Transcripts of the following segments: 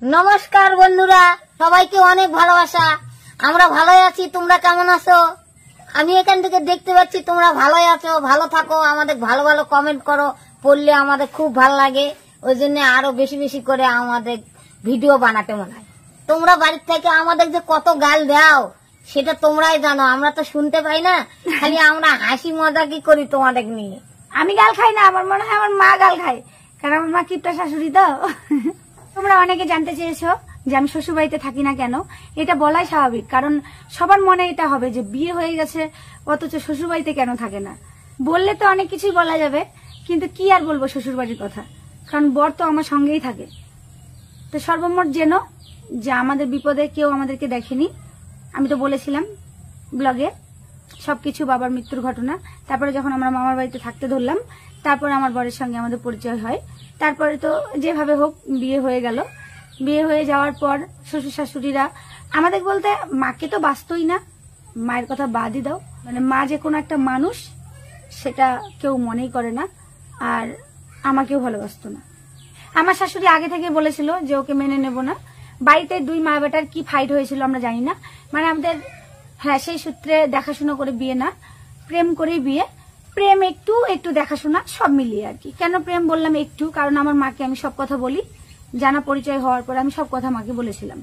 নমস্কার বন্ধুরা, সবাইকে অনেক ভালোবাসা। আমরা ভালোই আছি, তোমরা কেমন আছো? আমি এখান থেকে দেখতে পাচ্ছি তোমরা ভালোই আছো। ভালো থাকো, আমাদের ভালো ভালো কমেন্ট করো, পড়লে আমাদের খুব ভালো লাগে। ওই জন্য আরো বেশি বেশি করে আমাদের ভিডিও বানাতে মনে হয়। তোমরা বাড়ির থেকে আমাদের যে কত গাল দাও সেটা তোমরাই জানো, আমরা তো শুনতে পাই না। খালি আমরা হাসি মজা কি করি তোমাদের নিয়ে। আমি গাল খাই না, আমার মনে হয় আমার মা গাল খায়, কারণ আমার মা কিপটা শাশুড়ি তো। তোমরা অনেকে জানতে চেয়েছো যে আমি শ্বশুর বাড়িতে থাকি না কেন। এটা বলাই স্বাভাবিক, কারণ সবার মনে এটা হবে যে বিয়ে হয়ে গেছে অথচ শ্বশুর বাড়িতে কেন থাকে না। বললে তো অনেক কিছুই বলা যাবে, কিন্তু কি আর বলবো শ্বশুর বাড়ির কথা, কারণ বর তো আমার সঙ্গেই থাকে। তো সর্বমোট যেন যে আমাদের বিপদে কেউ আমাদেরকে দেখেনি। আমি তো বলেছিলাম ব্লগে সবকিছু, বাবার মৃত্যুর ঘটনা। তারপরে যখন আমরা মামার বাড়িতে থাকতে ধরলাম, তারপরে আমার বরের সঙ্গে আমাদের পরিচয় হয়। তারপরে তো যেভাবে হোক বিয়ে হয়ে গেল। বিয়ে হয়ে যাওয়ার পর শ্বশুর শাশুড়িরা আমাদের বলতে, মাকে তো বাঁচতই না, মায়ের কথা বাদই দাও, মানে মা যে কোনো একটা মানুষ সেটা কেউ মনেই করে না, আর আমাকেও ভালোবাসতো না। আমার শাশুড়ি আগে থেকে বলেছিল যে ওকে মেনে নেব না। বাড়িতে দুই মা বেটার কি ফাইট হয়েছিল আমরা জানি না, মানে আমাদের সেই সূত্রে দেখাশোনা করে বিয়ে না, প্রেম করেই বিয়ে। প্রেম একটু একটু দেখাশোনা সব মিলিয়ে আর কি। কেন প্রেম বললাম একটু, কারণ আমার মাকে আমি সব কথা বলি, জানা পরিচয় হওয়ার পর আমি সব কথা মাকে বলেছিলাম।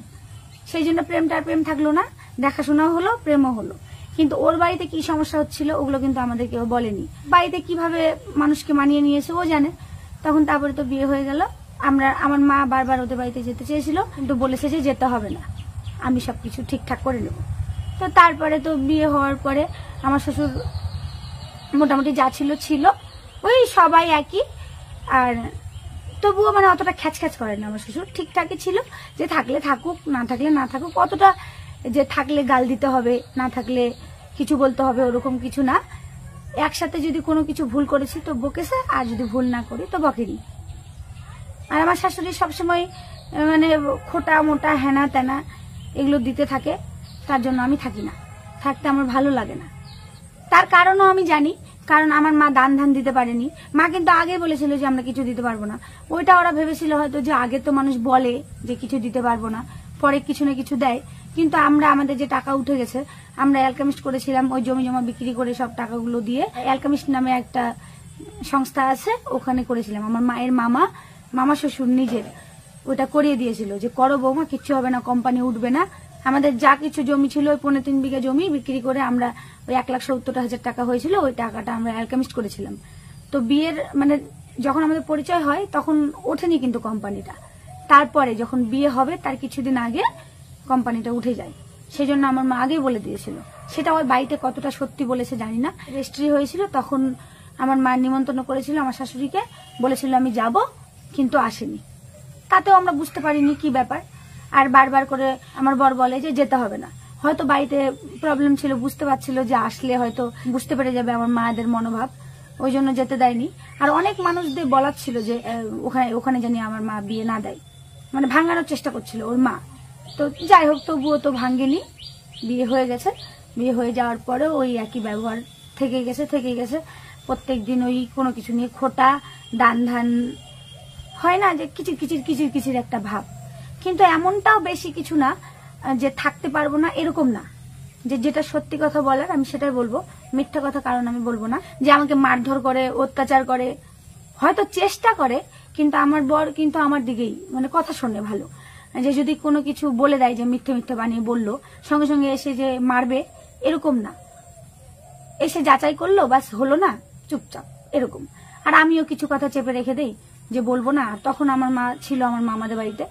সেই জন্য প্রেমটার প্রেম থাকলো না, দেখাশোনাও হলো, প্রেমও হলো। কিন্তু ওর বাড়িতে কি সমস্যা হচ্ছিল ওগুলো কিন্তু আমাদের কেউ বলেনি। বাড়িতে কিভাবে মানুষকে মানিয়ে নিয়েছে ও জানে। তখন তারপরে তো বিয়ে হয়ে গেল। আমার মা বারবার ওদের বাড়িতে যেতে চেয়েছিল, কিন্তু বলেছে যে যেতে হবে না, আমি সবকিছু ঠিকঠাক করে নেব। তো তারপরে তো বিয়ে হওয়ার পরে আমার শ্বশুর মোটামুটি যা ছিল ছিল, ওই সবাই একই। আর তবুও মানে অতটা খ্যাচ করে না, আমার শ্বশুর ঠিকঠাকই ছিল, যে থাকলে থাকুক, না থাকলে না থাকুক। অতটা যে থাকলে গাল দিতে হবে, না থাকলে কিছু বলতে হবে, ওরকম কিছু না। একসাথে যদি কোনো কিছু ভুল করেছি তো বকেছে, আর যদি ভুল না করি তো বকেনি। আর আমার শাশুড়ি সবসময় মানে খোটা মোটা হেনা তেনা এগুলো দিতে থাকে, তার জন্য আমি থাকি না, থাকতে আমার ভালো লাগে না। তার কারণও আমি জানি, কারণ আমার মা দান ধান দিতে পারেনি। মা কিন্তু আগে বলেছিল যে আমরা কিছু দিতে পারবো না। ওইটা ওরা ভেবেছিল হয়তো যে আগে তো মানুষ বলে যে কিছু দিতে পারবো না, পরে কিছু না কিছু দেয়। কিন্তু আমরা আমাদের যে টাকা উঠে গেছে, আমরা অ্যালকেমিস্ট করেছিলাম, ওই জমি জমা বিক্রি করে সব টাকাগুলো দিয়ে অ্যালকেমিস্ট নামে একটা সংস্থা আছে, ওখানে করেছিলাম। আমার মায়ের মামা শ্বশুর নিজের ওইটা করিয়ে দিয়েছিল যে করো বৌমা, কিচ্ছু হবে না, কোম্পানি উঠবে না। আমাদের যা কিছু জমি ছিল ওই 3.5 বিঘা জমি বিক্রি করে আমরা ওই 1,70,000 টাকা হয়েছিল, ওই টাকাটা আমরা অ্যালকেমিস্ট করেছিলাম। তো বিয়ের মানে যখন আমাদের পরিচয় হয় তখন ওঠেনি কিন্তু কোম্পানিটা। তারপরে যখন বিয়ে হবে তার কিছুদিন আগে কোম্পানিটা উঠে যায়। সেই জন্য আমার মা আগেই বলে দিয়েছিল। সেটা ওই বাড়িতে কতটা সত্যি বলেছে জানি না। রেজিস্ট্রি হয়েছিল তখন আমার মা নিমন্ত্রণ করেছিল আমার শাশুড়িকে, বলেছিল আমি যাব, কিন্তু আসেনি। তাতেও আমরা বুঝতে পারিনি কি ব্যাপার। আর বারবার করে আমার বর বলে যে যেতে হবে না, হয়তো বাড়িতে প্রবলেম ছিল, বুঝতে পারছিল যে আসলে হয়তো বুঝতে পেরে যাবে আমার মায়েদের মনোভাব, ওই জন্য যেতে দেয়নি। আর অনেক মানুষদের বলার ছিল যে ওখানে জানি আমার মা বিয়ে না দেয়, মানে ভাঙানোর চেষ্টা করছিল ওর মা। তো যাই হোক, তবুও তো ভাঙেনি, বিয়ে হয়ে গেছে। বিয়ে হয়ে যাওয়ার পরেও ওই একই ব্যবহার থেকে গেছে। প্রত্যেক দিন ওই কোনো কিছু নিয়ে খোটা দান ধান, হয় না যে কিচির একটা ভাব। কিন্তু এমনটাও বেশি কিছু না যে থাকতে পারবো না, এরকম না। যেটা সত্যি কথা বলার আমি সেটাই বলবো, মিথ্যা কথা কারণ আমি বলবো না। যে আমাকে মারধর করে, অত্যাচার করে, হয়তো চেষ্টা করে, কিন্তু আমার বর কিন্তু আমার দিকেই মানে কথা শোনে ভালো। যে যদি কোনো কিছু বলে দেয় যে মিথ্যে বানিয়ে বললো, সঙ্গে সঙ্গে এসে যে মারবে এরকম না, এসে যাচাই করলো বাস, হলো না, চুপচাপ এরকম। আর আমিও কিছু কথা চেপে রেখে দেই যে বলবো না। তখন আমার মা ছিল আমার মামাদের বাড়িতে,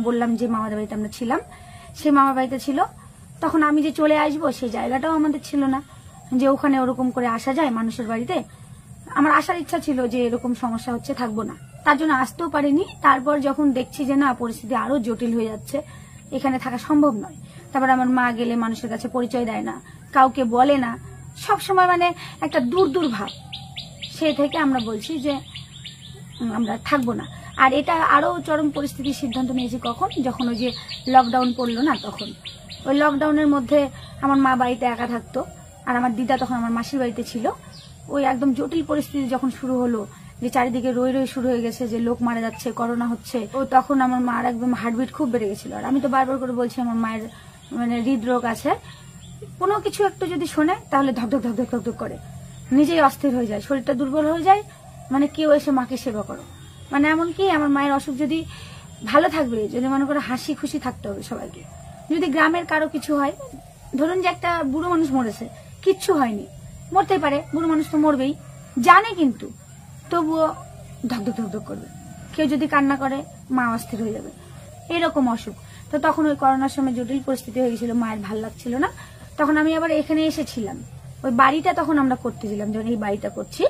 বললাম যে মামাদের বাড়িতে আমরা ছিলাম, সে মামার বাড়িতে ছিল। তখন আমি যে চলে আসবো সেই জায়গাটাও আমাদের ছিল না, যে ওখানে ওরকম করে আসা যায় মানুষের বাড়িতে। আমার আসার ইচ্ছা ছিল যে এরকম সমস্যা হচ্ছে, থাকবো না, তার জন্য আসতেও পারিনি। তারপর যখন দেখছি যে না, পরিস্থিতি আরো জটিল হয়ে যাচ্ছে, এখানে থাকা সম্ভব নয়। তারপর আমার মা গেলে মানুষের কাছে পরিচয় দেয় না, কাউকে বলে না, সবসময় মানে একটা দূর ভাব। সে থেকে আমরা বলছি যে আমরা থাকবো না। আর এটা আরো চরম পরিস্থিতির সিদ্ধান্ত নিয়েছি কখন, যখন ওই যে লকডাউন পড়লো না, তখন ওই লকডাউনের মধ্যে আমার মা বাড়িতে একা থাকতো, আর আমার দিদা তখন আমার মাসির বাড়িতে ছিল। ওই একদম জটিল পরিস্থিতি যখন শুরু হলো, যে চারিদিকে রই রই শুরু হয়ে গেছে, যে লোক মারা যাচ্ছে, করোনা হচ্ছে। ও তখন আমার মার একদম হার্টবিট খুব বেড়ে গেছিল। আর আমি তো বারবার করে বলছি আমার মায়ের মানে হৃদরোগ আছে, কোনো কিছু একটু যদি শোনে তাহলে ধকধক ধকধক ধকধক করে, নিজেই অস্থির হয়ে যায়, শরীরটা দুর্বল হয়ে যায়, মানে কেউ এসে মাকে সেবা করো। মানে এমনকি আমার মায়ের অসুখ যদি ভালো থাকবে, যদি মনে করো হাসি খুশি থাকতে হবে সবাইকে। যদি গ্রামের কারো কিছু হয়, ধরুন যে একটা বুড়ো মানুষ মরেছে, কিচ্ছু হয়নি, মরতেই পারে, বুড়ো মানুষ তো মরবেই জানে, কিন্তু তবুও ধকধক ধকধক করবে। কেউ যদি কান্না করে মা অস্থির হয়ে যাবে, এরকম অসুখ। তো তখন ওই করোনার সময় জটিল পরিস্থিতি হয়ে গেছিল, মায়ের ভাল লাগছিল না। তখন আমি আবার এখানে এসেছিলাম, ওই বাড়িটা তখন আমরা করতেছিলাম, যখন এই বাড়িটা করছি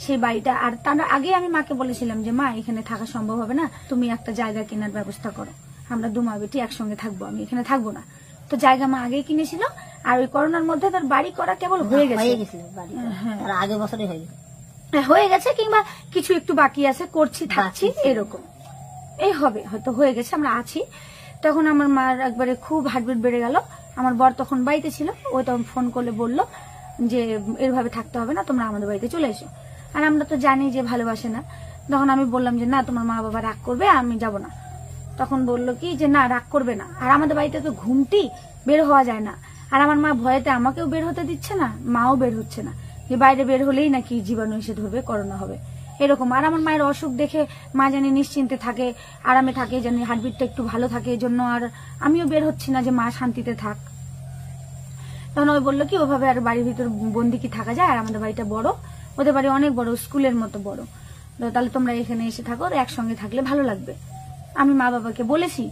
সেই বাড়িটা। আর তার আগে আমি মাকে বলেছিলাম যে মা এখানে থাকা সম্ভব হবে না, তুমি একটা জায়গা কেনার ব্যবস্থা করো, আমরা 2 মা বেটি একসঙ্গে থাকবো, আমি এখানে থাকবো না। তো জায়গা মা আগেই কিনেছিল, আর ওই করোনার মধ্যে তার বাড়ি করা কেবল হয়ে গেছে, আগে বছরই হয়ে গেছে, হয়ে গেছে, কিংবা কিছু একটু বাকি আছে, করছি থাকছি এরকম, এই হবে হয়তো হয়ে গেছে, আমরা আছি। তখন আমার মার একবারে খুব হার্টবিট বেড়ে গেল। আমার বর তখন বাড়িতে ছিল, ও তখন ফোন করলে বললো যে এভাবে থাকতে হবে না, তোমরা আমাদের বাড়িতে চলে এসো। আর আমরা তো জানি যে ভালোবাসে না। তখন আমি বললাম যে না, তোমার মা বাবা রাগ করবে, আমি যাব না। তখন বললো কি যে না, রাগ করবে না, আর আমাদের বাড়িতে তো ঘুমটি, বের হওয়া যায় না। আর আমার মা ভয়েতে আমাকেও বের হতে দিচ্ছে না, মাও বের হচ্ছে না, যে বাইরে বের হলেই নাকি জীবাণু এসে ধরবে, করোনা হবে, এরকম। আর আমার মায়ের অসুখ দেখে মা জানি নিশ্চিন্তে থাকে, আরামে থাকে, জানি হার্টবিটটা একটু ভালো থাকে, এজন্য আর আমিও বের হচ্ছি না যে মা শান্তিতে থাক। তখন ওই বললো কি ওভাবে আর বাড়ির ভিতর বন্দি কি থাকা যায়, আর আমাদের বাড়িটা বড়, ওদের বাড়ি অনেক বড়, স্কুলের মতো বড়, তাহলে তোমরা এখানে এসে থাকো, একসঙ্গে থাকলে ভালো লাগবে। আমি মা বাবাকে বলেছি।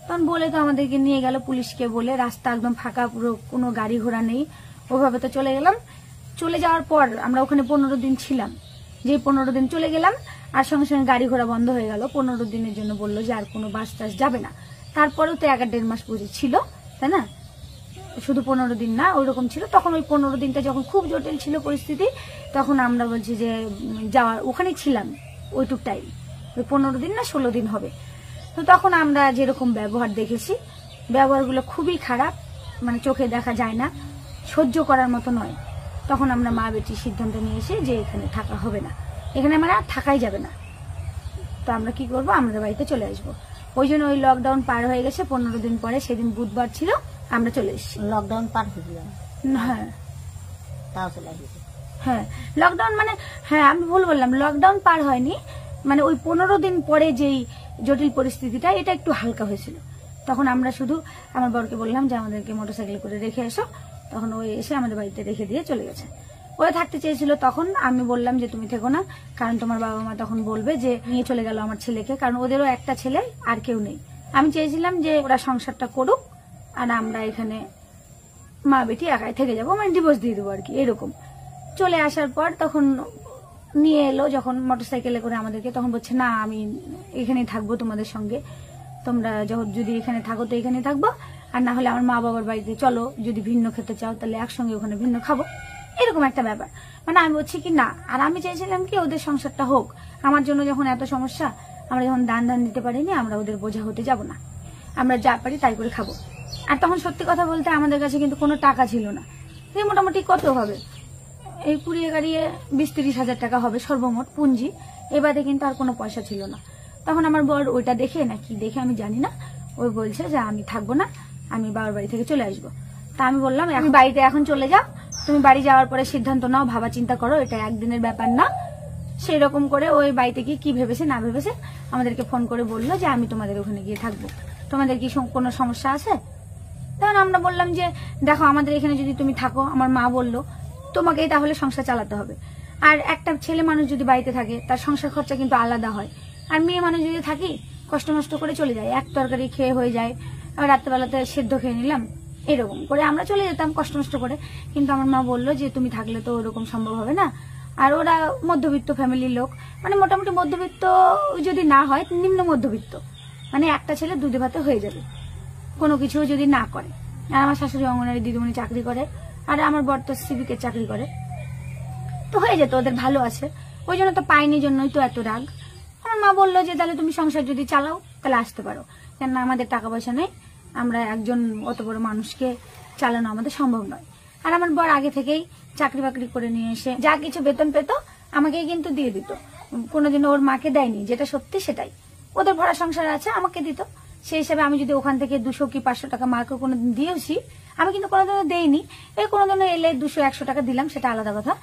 তখন বলে তো আমাদেরকে নিয়ে গেল পুলিশকে বলে, রাস্তা একদম ফাঁকা, পুরো কোনো গাড়ি ঘোড়া নেই, ওভাবে তো চলে গেলাম। চলে যাওয়ার পর আমরা ওখানে 15 দিন ছিলাম, যে 15 দিন চলে গেলাম, আর সঙ্গে সঙ্গে গাড়ি ঘোড়া বন্ধ হয়ে গেল। 15 দিনের জন্য বললো যে আর কোনো বাস টাস যাবে না। তারপরেও তো 1.5 মাস বুঝে ছিল, তাই না, শুধু 15 দিন না, ওইরকম ছিল। তখন ওই 15 দিনটা যখন খুব জটিল ছিল পরিস্থিতি, তখন আমরা বলছি যে যাওয়ার, ওখানেই ছিলাম ওইটুক টাইম, ওই 15 দিন না 16 দিন হবে। তো তখন আমরা যেরকম ব্যবহার দেখেছি, ব্যবহারগুলো খুবই খারাপ, মানে চোখে দেখা যায় না, সহ্য করার মতো নয়। তখন আমরা মা বেটি সিদ্ধান্ত নিয়ে এসে যে এখানে থাকা হবে না, এখানে আমার আর থাকাই যাবে না, তো আমরা কি করব, আমাদের বাড়িতে চলে আসবো। ওই জন্য ওই লকডাউন পার হয়ে গেছে, 15 দিন পরে, সেদিন বুধবার ছিল, আমরা চলে এসেছি। লকডাউন পার হয়েছিলাম, হ্যাঁ তাও চলে আসছি। হ্যাঁ লকডাউন মানে, হ্যাঁ আমি ভুল বললাম, লকডাউন পার হয়নি, মানে ওই 15 দিন পরে যেই জটিল পরিস্থিতিটা, এটা একটু হালকা হয়েছিল। তখন আমরা শুধু আমার বরকে বললাম যে আমাদেরকে মোটরসাইকেল করে রেখে এসো, তখন ওই এসে আমাদের বাড়িতে রেখে দিয়ে চলে গেছে। ওরা থাকতে চেয়েছিল, তখন আমি বললাম যে তুমি থেকো না, কারণ তোমার বাবা মা তখন বলবে যে নিয়ে চলে গেল আমার ছেলেকে, কারণ ওদেরও একটা ছেলে আর কেউ নেই। আমি চেয়েছিলাম যে ওরা সংসারটা করুক, আর আমরা এখানে মা বেটি একাই থেকে যাবো, মানে ডিভোর্স দিয়ে দেবো আর কি, এরকম। চলে আসার পর তখন নিয়ে এলো যখন মোটরসাইকেলে করে আমাদেরকে, তখন বলছে না আমি এখানেই থাকবো তোমাদের সঙ্গে, তোমরা যদি এখানে থাকো তো এখানে থাকবো, আর না হলে আমার মা বাবার বাড়িতে চলো, যদি ভিন্ন খেতে চাও তাহলে একসঙ্গে ওখানে ভিন্ন খাবো, এরকম একটা ব্যাপার। মানে আমি বলছি কি না, আর আমি চাইছিলাম কি ওদের সংসারটা হোক, আমার জন্য যখন এত সমস্যা, আমরা যখন দান দিতে পারিনি, আমরা ওদের বোঝা হতে যাব না, আমরা যা পারি তাই করে খাবো। আর তখন সত্যি কথা বলতে আমাদের কাছে কিন্তু কোনো টাকা ছিল না, মোটামুটি কত হবে, এই কুড়িয়ে গাড়িয়ে 20-30 হাজার টাকা হবে সর্বমোট পুঁজি, এবারে কিন্তু আর কোনো পয়সা ছিল না। তখন আমার বর ওইটা দেখে না কি দেখে আমি জানি না, ওই বলছে যে আমি থাকবো না, আমি বাবার বাড়ি থেকে চলে আসবো। তা আমি বললাম আমি বাড়িতে এখন চলে যাও, তুমি বাড়ি যাওয়ার পরে সিদ্ধান্ত নাও, ভাবা চিন্তা করো, এটা একদিনের ব্যাপার না। সেই রকম করে ওই বাড়িতে গিয়ে কি ভেবেছে না ভেবেছে আমাদেরকে ফোন করে বললো যে আমি তোমাদের ওখানে গিয়ে থাকবো, তোমাদের কি কোনো সমস্যা আছে? তখন আমরা বললাম যে দেখো আমাদের এখানে যদি তুমি থাকো, আমার মা বললো তোমাকেই তাহলে সংসার চালাতে হবে, আর একটা ছেলে মানুষ যদি বাড়িতে থাকে তার সংসার খরচা কিন্তু আলাদা হয়, আর মেয়ে মানুষ যদি থাকি কষ্ট নষ্ট করে চলে যায়, এক তরকারি খেয়ে হয়ে যায়, রাত্রেবেলাতে সেদ্ধ খেয়ে নিলাম, এরকম করে আমরা চলে যেতাম কষ্ট নষ্ট করে। কিন্তু আমার মা বললো যে তুমি থাকলে তো ওরকম সম্ভব হবে না, আর ওরা মধ্যবিত্ত ফ্যামিলির লোক, মানে মোটামুটি মধ্যবিত্ত যদি না হয় নিম্ন মধ্যবিত্ত, মানে একটা ছেলে দুধে ভাতে হয়ে যাবে কোনো কিছু যদি না করে। আর আমার শাশুড়ি অঙ্গনারী দিদিমণি চাকরি করে, আর আমার বর তো সিভিকের চাকরি করে, তো হয়ে যেত, ওদের ভালো আছে, ওই জন্য তো পাইনি, জন্যই তো এত রাগ। আমার মা বললো যে তাহলে তুমি সংসার যদি চালাও তাহলে আসতে পারো, কেননা আমাদের টাকা পয়সা নেই, আমরা একজন অত বড় মানুষকে চালানো আমাদের সম্ভব নয়। আর আমার বর আগে থেকেই চাকরি বাকরি করে নিয়ে এসে যা কিছু বেতন পেত আমাকেই কিন্তু দিয়ে দিত, কোনোদিনও ওর মাকে দেয়নি, যেটা সত্যি সেটাই। ওদের ভরা সংসার আছে, আমাকে দিত। সেই হিসাবে আমি যদি ওখান থেকে 200 কি 500 টাকা মাকে কোনোদিন দিয়েছি, আমি কিন্তু কোনোদিনও দেইনি। এই কোনোদিনও এলে 200-100 টাকা দিলাম, সেটা আলাদা কথা।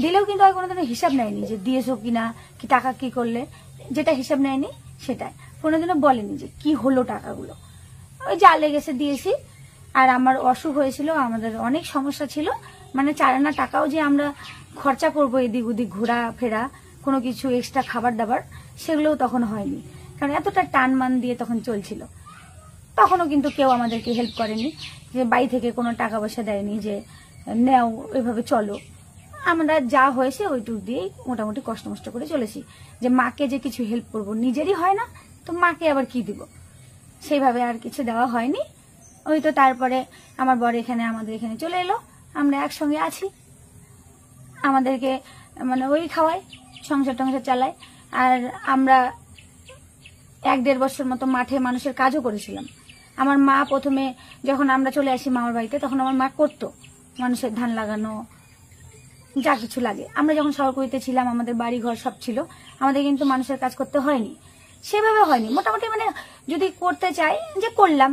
দিলেও কিন্তু আমি কোনোদিনও হিসাব নেয়নি যে দিয়েছো কিনা, কি টাকা কি করলে, যেটা হিসাব নেয়নি সেটাই। কোনোদিনও বলেনি যে কি হলো টাকাগুলো, ওই যা লেগেছে দিয়েছি। আর আমার অসুখ হয়েছিল, আমাদের অনেক সমস্যা ছিল, মানে 4 আনা টাকাও যে আমরা খরচা করবো এদিক ওদিক ঘোরা ফেরা, কোনো কিছু এক্সট্রা খাবার দাবার, সেগুলোও তখন হয়নি, কারণ এতটা টান মান দিয়ে তখন চলছিল। তখনও কিন্তু কেউ আমাদেরকে হেল্প করেনি, যে বাড়ি থেকে কোনো টাকা পয়সা দেয়নি যে নেও এভাবে চলো। আমরা যা হয়েছে ওইটুক দিয়েই মোটামুটি কষ্ট মষ্ট করে চলেছি, যে মাকে যে কিছু হেল্প করব, নিজেরই হয় না তো মাকে আবার কি দিব, সেইভাবে আর কিছু দেওয়া হয়নি। ওই তো তারপরে আমার বর এখানে আমাদের এখানে চলে এলো, আমরা একসঙ্গে আছি, আমাদেরকে মানে ওই খাওয়ায়, সংসার টংসার চালায়। আর আমরা 1-1.5 বছর মতো মাঠে মানুষের কাজও করেছিলাম। আমার মা প্রথমে যখন আমরা চলে আসি মামার বাড়িতে, তখন আমার মা করতো মানুষের ধান লাগানো, যা কিছু লাগে। আমরা যখন শহরকুড়িতে ছিলাম, আমাদের বাড়ি ঘর সব ছিল, আমাদের কিন্তু মানুষের কাজ করতে হয়নি, সেভাবে হয়নি। মোটামুটি মানে যদি করতে চাই যে করলাম,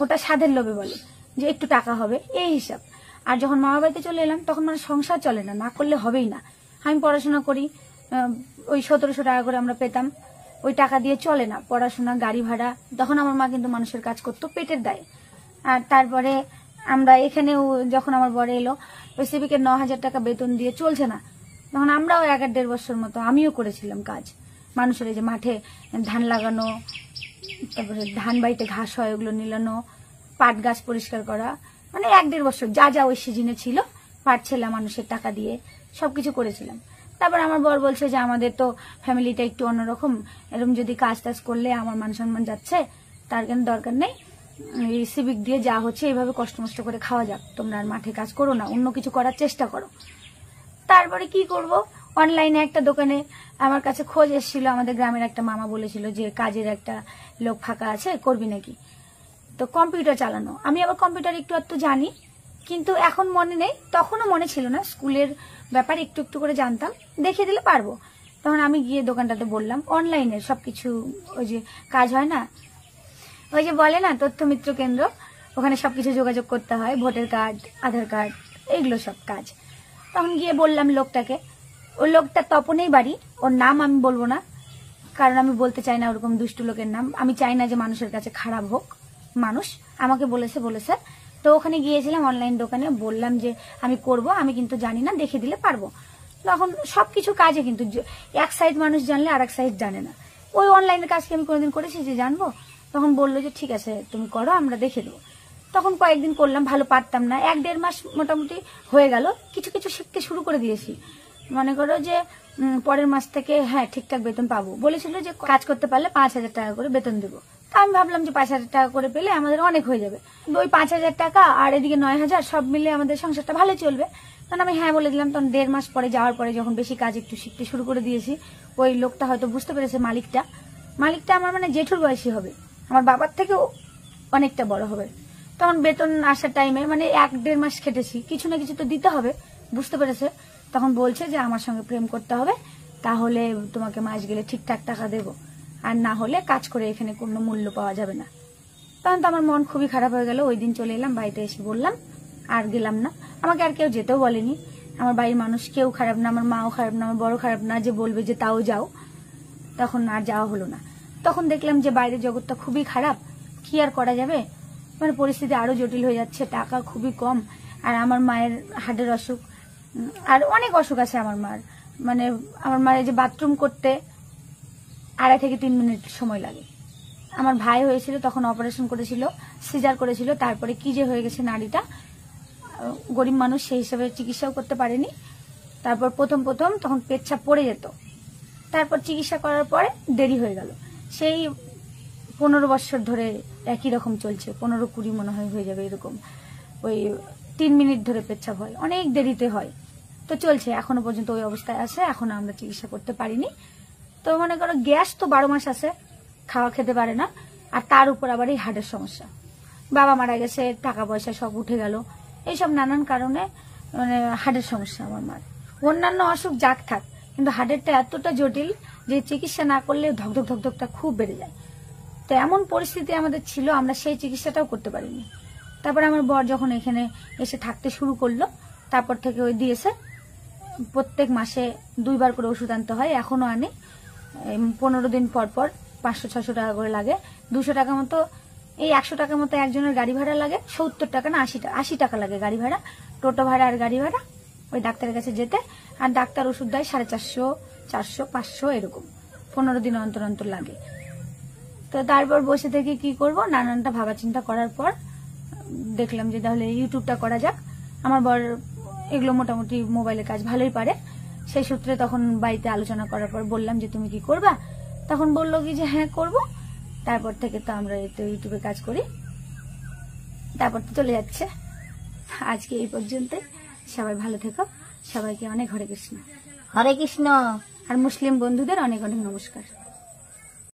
ওটা স্বাদের লোভে বলে যে একটু টাকা হবে এই হিসাব। আর যখন মামার বাড়িতে চলে এলাম, তখন মানে সংসার চলে না, না করলে হবেই না। আমি পড়াশোনা করি, ওই 1700 টাকা করে আমরা পেতাম, ওই টাকা দিয়ে চলে না, পড়াশোনা গাড়ি ভাড়া। তখন আমার মা কিন্তু মানুষের কাজ করতো পেটের দায়ে। আর তারপরে আমরা এখানেও যখন আমার বড় এলো, ওই সিভিকের 9000 টাকা বেতন দিয়ে চলছে না, তখন আমরাও 1-1.5 বছর মতো আমিও করেছিলাম কাজ মানুষের, এই যে মাঠে ধান লাগানো, তারপরে ধান বাড়িতে ঘাস হয় ওগুলো নিলানো, পাট গাছ পরিষ্কার করা, মানে 1-1.5 বছর যা যা ওই সিজনে ছিল, পাট ছেলা মানুষের টাকা দিয়ে সবকিছু করেছিলাম। তারপর আমার বর বলছে যে আমাদের তো ফ্যামিলিটা একটু অন্যরকম, এরকম যদি কাজ টাজ করলে আমার মান সম্মান যাচ্ছে, তার কেন দরকার নেই, এই সিভিক দিয়ে যা হচ্ছে এইভাবে কষ্ট মষ্ট করে খাওয়া যাক, তোমরা আর মাঠে কাজ করো না, অন্য কিছু করার চেষ্টা করো। তারপরে কি করব, অনলাইনে একটা দোকানে আমার কাছে খোঁজ এসেছিল, আমাদের গ্রামের একটা মামা বলেছিল যে কাজের একটা লোক ফাঁকা আছে, করবি নাকি। তো কম্পিউটার চালানো, আমি আবার কম্পিউটার একটু একটু জানি, কিন্তু এখন মনে নেই, তখনও মনে ছিল না, স্কুলের ব্যাপার একটু একটু করে জানতাম, দেখিয়ে দিলে পারবো। তখন আমি গিয়ে দোকানটাতে বললাম অনলাইনের সবকিছু, ওই যে কাজ হয় না, ওই যে বলে না তথ্য মিত্র কেন্দ্র, ওখানে সবকিছু যোগাযোগ করতে হয়, ভোটার কার্ড, আধার কার্ড, এগুলো সব কাজ। তখন গিয়ে বললাম লোকটাকে, ওই লোকটা তপনেই বাড়ি, ওর নাম আমি বলবো না, কারণ আমি বলতে চাই না ওরকম দুষ্টু লোকের নাম, আমি চাই না যে মানুষের কাছে খারাপ হোক মানুষ। আমাকে বলেছে তো ওখানে গিয়েছিলাম অনলাইন দোকানে, বললাম যে আমি করব, আমি কিন্তু জানি না, দেখে দিলে পারবো। তখন সবকিছু কাজে কিন্তু এক সাইড মানুষ জানলে আর এক সাইড জানে না, ওই অনলাইনের কাজ কি আমি কোনোদিন করেছি যে জানবো। তখন বললো যে ঠিক আছে তুমি করো, আমরা দেখে দেবো। তখন কয়েকদিন করলাম, ভালো পারতাম না, 1-1.5 মাস মোটামুটি হয়ে গেল, কিছু কিছু শিখতে শুরু করে দিয়েছি। মনে করো যে পরের মাস থেকে হ্যাঁ ঠিকঠাক বেতন পাবো, বলেছিল যে কাজ করতে পারলে 5000 টাকা করে বেতন দেবো। তা আমি ভাবলাম যে 5000 টাকা করে পেলে আমাদের অনেক হয়ে যাবে, ওই 5000 টাকা আর এদিকে 9000 সব মিলে আমাদের সংসারটা ভালো চলবে। তখন আমি হ্যাঁ বলে দিলাম। তখন 1.5 মাস পরে যাওয়ার পরে যখন বেশি কাজ একটু শিখতে শুরু করে দিয়েছি, ওই লোকটা হয়তো বুঝতে পেরেছে, মালিকটা আমার মানে জেঠুর বয়সী হবে, আমার বাবার থেকেও অনেকটা বড় হবে। তখন বেতন আসার টাইমে মানে 1-1.5 মাস খেটেছি, কিছু না কিছু তো দিতে হবে, বুঝতে পেরেছে। তখন বলছে যে আমার সঙ্গে প্রেম করতে হবে, তাহলে তোমাকে মাস গেলে ঠিকঠাক টাকা দেবো, আর না হলে কাজ করে এখানে কোনো মূল্য পাওয়া যাবে না। তখন তো আমার মন খুবই খারাপ হয়ে গেল। ওই দিন চলে এলাম, বাড়িতে এসে বললাম, আর গেলাম না। আমাকে আর কেউ যেতেও বলেনি, আমার বাড়ির মানুষ কেউ খারাপ না, আমার মাও খারাপ না, আমার বড় খারাপ না যে বলবে যে তাও যাও। তখন আর যাওয়া হলো না। তখন দেখলাম যে বাইরের জগৎটা খুবই খারাপ, কি আর করা যাবে, মানে পরিস্থিতি আরো জটিল হয়ে যাচ্ছে, টাকা খুবই কম, আর আমার মায়ের হার্টের অসুখ, আর অনেক অসুখ আছে আমার মার। মানে আমার মায়ের যে বাথরুম করতে 2.5 থেকে 3 মিনিট সময় লাগে। আমার ভাই হয়েছিল তখন অপারেশন করেছিল, সিজার করেছিল, তারপরে কি যে হয়ে গেছে নাড়িটা, গরিব মানুষ সেই হিসাবে চিকিৎসাও করতে পারেনি। তারপর প্রথম তখন পেচ্ছাপ পড়ে যেত, তারপর চিকিৎসা করার পরে দেরি হয়ে গেল। সেই 15 বছর ধরে একই রকম চলছে, 15-20 মনে হয় হয়ে যাবে এরকম, ওই 3 মিনিট ধরে পেচ্ছাপ হয়, অনেক দেরিতে হয়। তো চলছে এখনো পর্যন্ত ওই অবস্থায় আছে, এখনো আমরা চিকিৎসা করতে পারিনি। তো মনে করো গ্যাস তো 12 মাস আছে, খাওয়া খেতে পারে না, আর তার উপর আবার এই হার্টের সমস্যা, বাবা মারা গেছে, টাকা পয়সা সব উঠে গেল, এইসব নানান কারণে মানে হার্টের সমস্যা আমার মার। অন্যান্য অসুখ যাক থাক, কিন্তু হার্টেরটা এতটা জটিল যে চিকিৎসা না করলে ধকধক ধকধকটা খুব বেড়ে যায়। তো এমন পরিস্থিতি আমাদের ছিল, আমরা সেই চিকিৎসাটাও করতে পারিনি। তারপর আমার বর যখন এখানে এসে থাকতে শুরু করলো, তারপর থেকে ওই দিয়েছে প্রত্যেক মাসে 2 বার করে ওষুধ আনতে হয়, এখনো আনি। 15 দিন পর পর 500-600 টাকা করে লাগে। 200 টাকা মতো, এই 100 টাকা মতো একজনের গাড়ি ভাড়া লাগে, 70 টাকা না 80 টাকা লাগে গাড়ি ভাড়া, টোটো ভাড়া আর গাড়ি ভাড়া ওই ডাক্তারের কাছে যেতে। আর ডাক্তার ওষুধ দেয় 450, 400, 500 এরকম, 15 দিন অন্তর অন্তর লাগে। তো তারপর বসে থেকে কি করব, নানানটা ভাবা চিন্তা করার পর দেখলাম যে তাহলে ইউটিউবটা করা যাক। আমার বর এগুলো মোটামুটি মোবাইলের কাজ ভালোই পারে। সেই সূত্রে তখন বাড়িতে আলোচনা করার পর বললাম যে তুমি কি করবা, তখন বললো কি যে হ্যাঁ করব। তারপর থেকে তো আমরা ইউটিউবে কাজ করি, তারপর তো চলে যাচ্ছে। আজকে এই পর্যন্ত, সবাই ভালো থেকো, সবাইকে অনেক হরে কৃষ্ণ। হরে কৃষ্ণ। আর মুসলিম বন্ধুদের অনেক অনেক নমস্কার।